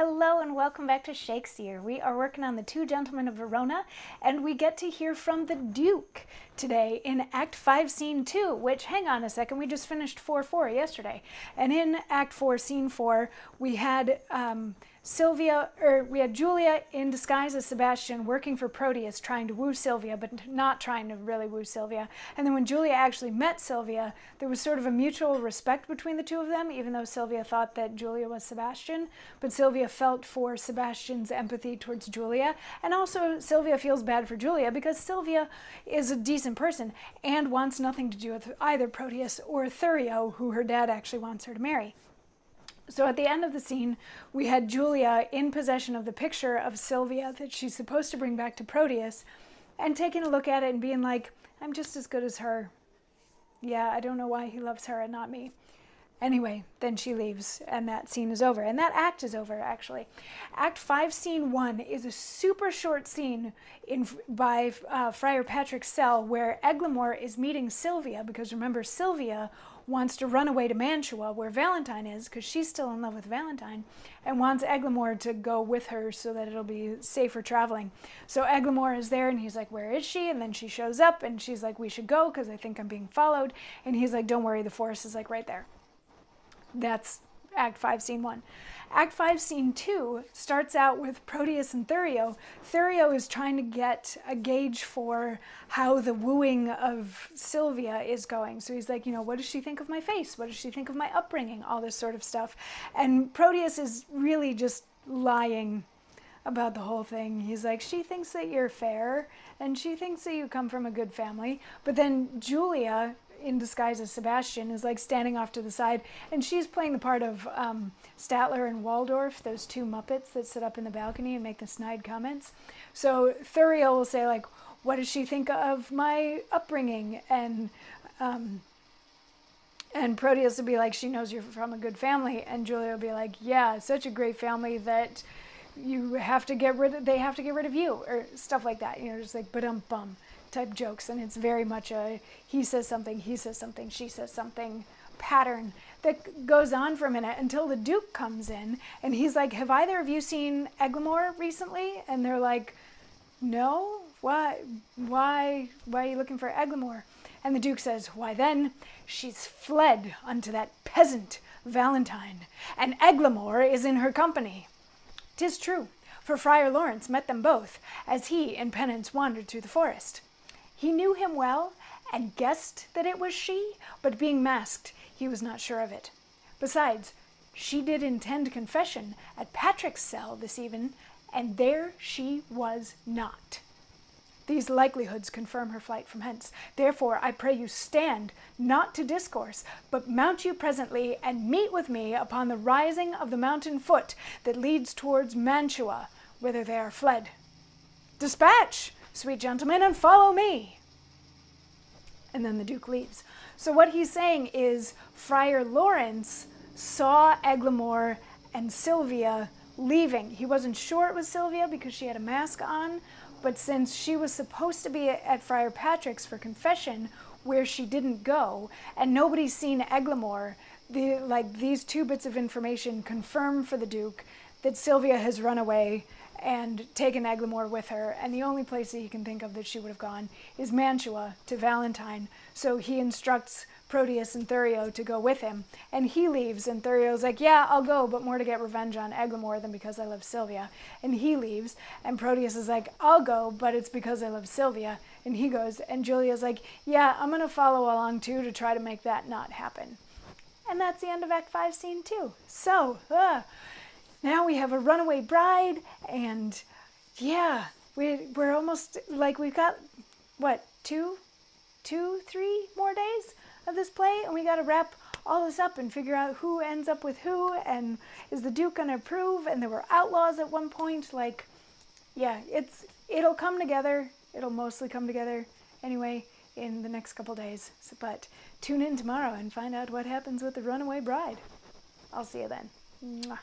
Hello and welcome back to Shakesyear. We are working on The Two Gentlemen of Verona, and we get to hear from the Duke today in Act 5, Scene 2, which, hang on a second, we just finished 4-4 yesterday. And in Act 4, Scene 4, we had Julia in disguise as Sebastian working for Proteus, trying to woo Sylvia, but not trying to really woo Sylvia. And then when Julia actually met Sylvia, there was sort of a mutual respect between the two of them, even though Sylvia thought that Julia was Sebastian. But Sylvia felt for Sebastian's empathy towards Julia. And also Sylvia feels bad for Julia because Sylvia is a decent person and wants nothing to do with either Proteus or Therio, who her dad actually wants her to marry. So at the end of the scene, we had Julia in possession of the picture of Sylvia that she's supposed to bring back to Proteus and taking a look at it and being like, I'm just as good as her. Yeah, I don't know why he loves her and not me. Anyway, then she leaves and that scene is over. And that act is over, actually. Act 5, Scene 1 is a super short scene by Friar Patrick's cell where Eglamour is meeting Sylvia, because remember, Sylvia wants to run away to Mantua, where Valentine is, because she's still in love with Valentine, and wants Eglamour to go with her so that it'll be safer traveling. So Eglamour is there, and he's like, where is she? And then she shows up, and she's like, we should go, because I think I'm being followed. And he's like, don't worry, the forest is like right there. That's Act 5, Scene 1. Act 5, Scene 2 starts out with Proteus and Therio. Therio is trying to get a gauge for how the wooing of Sylvia is going. So he's like, what does she think of my face? What does she think of my upbringing? All this sort of stuff. And Proteus is really just lying about the whole thing. He's like, she thinks that you're fair, and she thinks that you come from a good family. But then Julia, in disguise as Sebastian, is like standing off to the side, and she's playing the part of Statler and Waldorf, those two Muppets that sit up in the balcony and make the snide comments. So Therio will say, like, what does she think of my upbringing? And Proteus will be like, she knows you're from a good family. And Julia will be like, yeah, such a great family that they have to get rid of you, or stuff like that. Just like ba-dum-bum type jokes. And it's very much a he says something, she says something pattern that goes on for a minute until the Duke comes in, and he's like, have either of you seen Eglamour recently? And they're like, no. Why are you looking for Eglamour? And the Duke says, why then, she's fled unto that peasant Valentine, and Eglamour is in her company. 'Tis true, for Friar Lawrence met them both, as he in penance wandered through the forest. He knew him well, and guessed that it was she, but being masked, he was not sure of it. Besides, she did intend confession at Patrick's cell this even, and there she was not. These likelihoods confirm her flight from hence. Therefore, I pray you stand, not to discourse, but mount you presently, and meet with me upon the rising of the mountain foot that leads towards Mantua, whither they are fled. Dispatch, sweet gentlemen, and follow me. And then the Duke leaves. So what he's saying is Friar Lawrence saw Eglamour and Sylvia leaving. He wasn't sure it was Sylvia because she had a mask on, but since she was supposed to be at Friar Patrick's for confession, where she didn't go, and nobody's seen Eglamour, these two bits of information confirm for the Duke that Sylvia has run away and taken Eglamour with her, and the only place that he can think of that she would have gone is Mantua to Valentine. So he instructs Proteus and Therio to go with him, and he leaves, and Therio's like, yeah, I'll go, but more to get revenge on Eglamour than because I love Sylvia. And he leaves, and Proteus is like, I'll go, but it's because I love Sylvia. And he goes, and Julia's like, yeah, I'm going to follow along too to try to make that not happen. And that's the end of Act 5, Scene 2. So, now we have a runaway bride, and yeah, we're almost, we've got, 3 more days of this play, and we got to wrap all this up and figure out who ends up with who, and is the Duke going to approve? And there were outlaws at one point. It'll come together. It'll mostly come together anyway in the next couple days. But tune in tomorrow and find out what happens with the runaway bride. I'll see you then. Mwah.